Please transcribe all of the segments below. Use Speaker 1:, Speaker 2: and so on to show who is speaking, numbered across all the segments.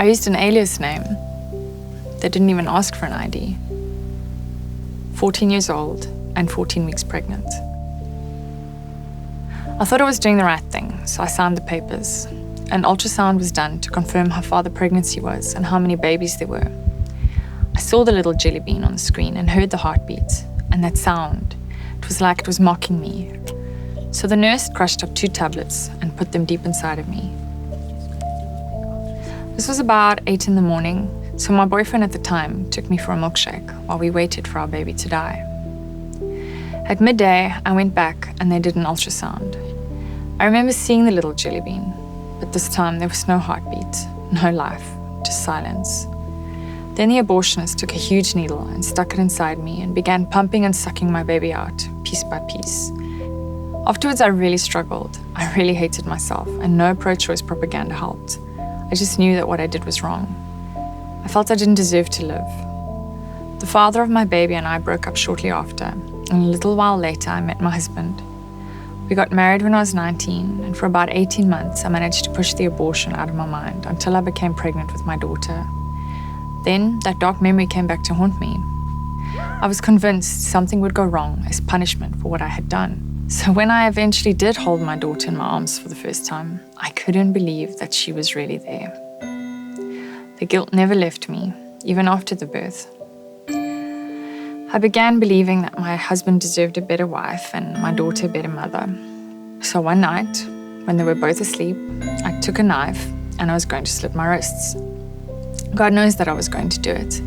Speaker 1: I used an alias name. They didn't even ask for an ID. 14 years old and 14 weeks pregnant. I thought I was doing the right thing, so I signed the papers. An ultrasound was done to confirm how far the pregnancy was and how many babies there were. I saw the little jelly bean on the screen and heard the heartbeat, and that sound. It was like it was mocking me. So the nurse crushed up 2 tablets and put them deep inside of me. This was about 8 in the morning, so my boyfriend at the time took me for a milkshake while we waited for our baby to die. At midday, I went back and they did an ultrasound. I remember seeing the little jelly bean, but this time there was no heartbeat, no life, just silence. Then the abortionist took a huge needle and stuck it inside me and began pumping and sucking my baby out, piece by piece. Afterwards, I really struggled. I really hated myself, and no pro-choice propaganda helped. I just knew that what I did was wrong. I felt I didn't deserve to live. The father of my baby and I broke up shortly after, and a little while later, I met my husband. We got married when I was 19, and for about 18 months, I managed to push the abortion out of my mind until I became pregnant with my daughter. Then, that dark memory came back to haunt me. I was convinced something would go wrong as punishment for what I had done. So when I eventually did hold my daughter in my arms for the first time, I couldn't believe that she was really there. The guilt never left me, even after the birth. I began believing that my husband deserved a better wife and my daughter a better mother. So one night, when they were both asleep, I took a knife and I was going to slit my wrists. God knows that I was going to do it.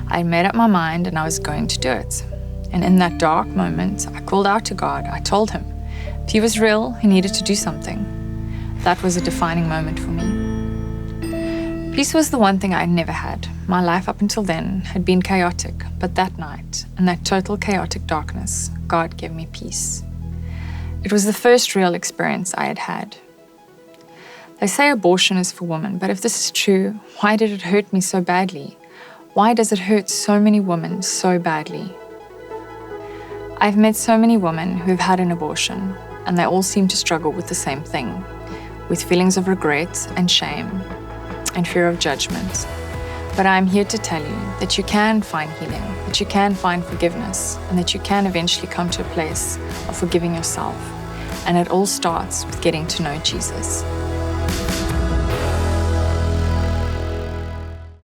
Speaker 1: I had made up my mind and I was going to do it. And in that dark moment, I called out to God. I told him, if he was real, he needed to do something. That was a defining moment for me. Peace was the one thing I had never had. My life up until then had been chaotic, but that night, in that total chaotic darkness, God gave me peace. It was the first real experience I had had. They say abortion is for women, but if this is true, why did it hurt me so badly? Why does it hurt so many women so badly? I've met so many women who have had an abortion, and they all seem to struggle with the same thing, with feelings of regret and shame and fear of judgment. But I'm here to tell you that you can find healing, that you can find forgiveness, and that you can eventually come to a place of forgiving yourself. And it all starts with getting to know Jesus.